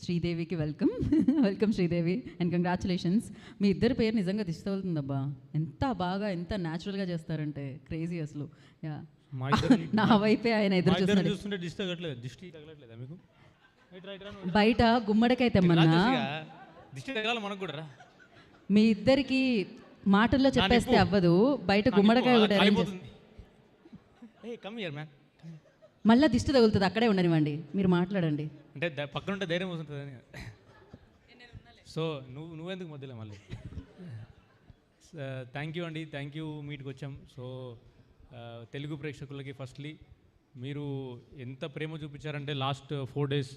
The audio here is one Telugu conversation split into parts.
శ్రీదేవికి welcome. Welcome Sridevi and congratulations. మీ ఇద్దరి పేరు నిజంగా దిష్టి తగులుతుందబ్బా. ఎంత బాగా ఎంత న్యాచురల్గా చేస్తారంటే క్రేజీ అసలు. యా నా వైపే ఆయన ఎదురు చూస్తుంటే బయట గుమ్మడికాయ తెమ్మన్నా మీ ఇద్దరికి మాటల్లో చెప్పేస్తే అవ్వదు. బయట గుమ్మడికాయ కూడా మళ్ళీ దిష్టి తగులుతుంది. అక్కడే ఉండనివ్వండి, మీరు మాట్లాడండి. అంటే పక్కన ఉంటే ధైర్యం వస్తుంటుందని. సో నువ్వెందుకు మధ్యలో మళ్ళీ. థ్యాంక్ యూ అండి, థ్యాంక్ యూ. మీట్కి వచ్చాం. సో తెలుగు ప్రేక్షకులకి ఫస్ట్లీ మీరు ఎంత ప్రేమ చూపించారంటే లాస్ట్ 4 days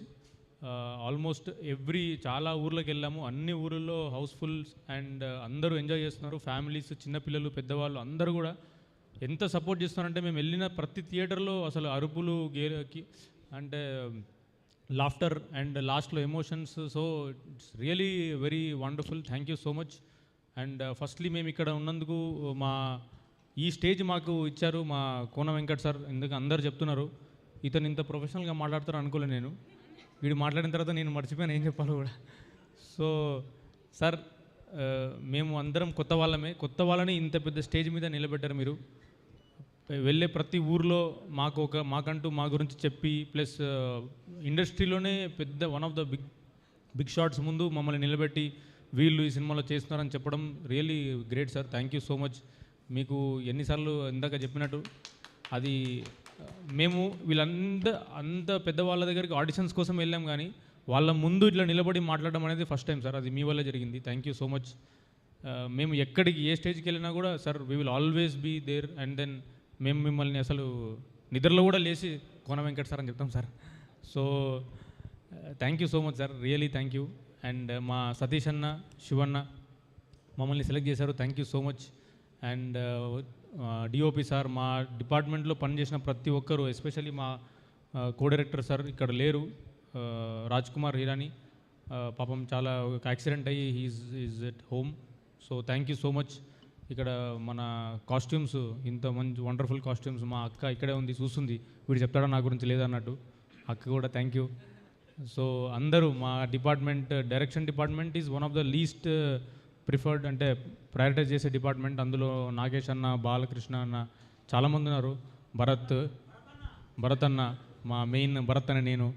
ఆల్మోస్ట్ చాలా ఊర్లోకి వెళ్ళాము. అన్ని ఊర్లలో హౌస్ఫుల్ అండ్ అందరూ ఎంజాయ్ చేస్తున్నారు. ఫ్యామిలీస్, చిన్నపిల్లలు, పెద్దవాళ్ళు అందరూ కూడా ఎంత సపోర్ట్ చేస్తున్నారంటే మేము వెళ్ళిన ప్రతి థియేటర్లో అసలు అరుపులు గేరకి అంటే లాఫ్టర్ అండ్ లాస్ట్లో emotions. So it's really very wonderful. Thank you so much. And firstly మేము ఇక్కడ ఉన్నందుకు ఈ స్టేజ్ మాకు ఇచ్చారు మా కోన వెంకట్ సార్. ఎందుకు అందరు చెప్తున్నారు ఇతను ఇంత ప్రొఫెషనల్గా మాట్లాడతారు అనుకోలే నేను. వీడు మాట్లాడిన తర్వాత నేను మర్చిపోయాను ఏం చెప్పాలో కూడా. సో సార్ మేము అందరం కొత్త వాళ్ళని ఇంత పెద్ద స్టేజ్ మీద నిలబెట్టారు మీరు. వెళ్ళే ప్రతి ఊర్లో మాకంటూ మా గురించి చెప్పి ప్లస్ ఇండస్ట్రీలోనే పెద్ద one of the big shots ముందు మమ్మల్ని నిలబెట్టి వీళ్ళు ఈ సినిమాలో చేస్తున్నారని చెప్పడం really great sir. Thank you so much. మీకు ఎన్నిసార్లు ఇందాక చెప్పినట్టు అది మేము అంత పెద్దవాళ్ళ దగ్గరికి ఆడిషన్స్ కోసం వెళ్ళాం, కానీ వాళ్ళ ముందు ఇట్లా నిలబడి మాట్లాడడం అనేది ఫస్ట్ టైం సార్. అది మీ వల్ల జరిగింది. Thank you so much. మేము ఎక్కడికి ఏ స్టేజ్కి వెళ్ళినా కూడా sir we will always be there. And then మేము మిమ్మల్ని అసలు నిద్రలో కూడా లేచి కోన వెంకట్ సార్ అని చెప్తాం sir. So thank you so much sir, really thank you. And మా సతీష్ అన్న, శివన్న మమ్మల్ని సెలెక్ట్ చేశారు. Thank you so much. And DOP sir, మా డిపార్ట్మెంట్లో పనిచేసిన ప్రతి ఒక్కరు, ఎస్పెషల్లీ మా కో డైరెక్టర్ సార్ ఇక్కడ లేరు, రాజ్ కుమార్ హీరాని. పాపం చాలా ఒక యాక్సిడెంట్ అయ్యి is at home. So thank you so much. ఇక్కడ మన కాస్ట్యూమ్స్, ఇంత మంచి వండర్ఫుల్ కాస్ట్యూమ్స్ మా అక్క ఇక్కడే ఉంది, చూస్తుంది. వీడు చెప్తాడా నా గురించి లేదన్నట్టు. అక్క కూడా థ్యాంక్ యూ. సో అందరూ మా department, direction department is one of the least preferred, అంటే ప్రయారిటైజ్ చేసే డిపార్ట్మెంట్. అందులో నాగేష్ అన్న, బాలకృష్ణ అన్న చాలామంది ఉన్నారు. భరత్ అన్న, మా మెయిన్ భరత్ అన్న, నేను.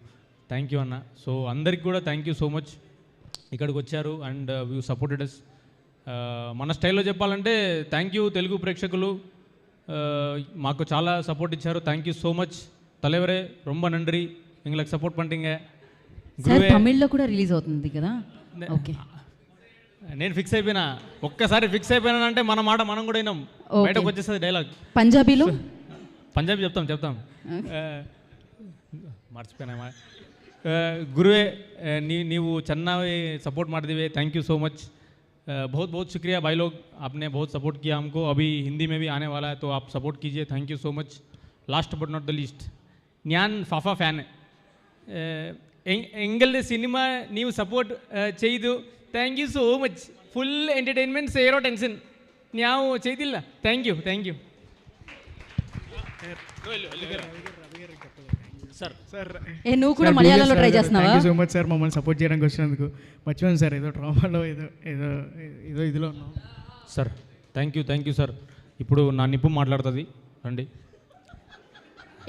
థ్యాంక్ యూ అన్న. సో అందరికి కూడా థ్యాంక్ యూ సో మచ్. ఇక్కడికి వచ్చారు అండ్ యూ సపోర్టెడ్ అస్. మన స్టైల్లో చెప్పాలంటే థ్యాంక్ యూ తెలుగు ప్రేక్షకులు, మాకు చాలా సపోర్ట్ ఇచ్చారు. Thank you so much. తలెవరే రొంబ నండ్రి ఇంగ్లకు సపోర్ట్ పంటింగే. తమిళ్లో కూడా రిలీజ్ అవుతుంది కదా. ఓకే, నేను ఫిక్స్ అయిపోయినా. ఒక్కసారి ఫిక్స్ అయిపోయినా మన మాట మనం కూడా విన్నాం. బయటకు వచ్చేస్తుంది డైలాగ్. పంజాబీ చెప్తాం. మర్చిపోయినా. గురువే నీవు ಚೆನ್ನಾಗಿ सपोर्ट ಮಾಡಿದಿವೆ. Thank you so much. बहुत बहुत शुक्रिया भाई लोग, आपने बहुत सपोर्ट किया हमको. अभी हिंदी में भी आने वाला है तो आप सपोर्ट कीजिए. Thank you so much. Last but not the least, ഞാൻ ഫാഫ ഫാൻ. എങ്ങളുടെ സിനിമ ನೀವು ಸಪೋರ್ಟ್ ചെയ്തു. Thank you so much. Full entertainment, zero tension ನಾವು ചെയ്തിಲ್ಲ. Thank you. నువ్వు కూడా మలయాళంలో ట్రై చేస్తున్నావా? Thank you so much sir, మమ్మల్ని సపోర్ట్ చేయడానికి వచ్చినందుకు. మర్చిపోయాను సార్, ఏదో డ్రామాలో ఏదో ఇదిలో ఉన్నాం సార్. Thank you sir. ఇప్పుడు నా నిప్పు మాట్లాడుతుంది రండి.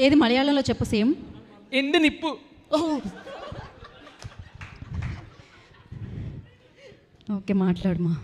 ఏది మలయాళంలో చెప్పు. సేమ్ ఎందు నిప్పు. ఓకే, మాట్లాడమా.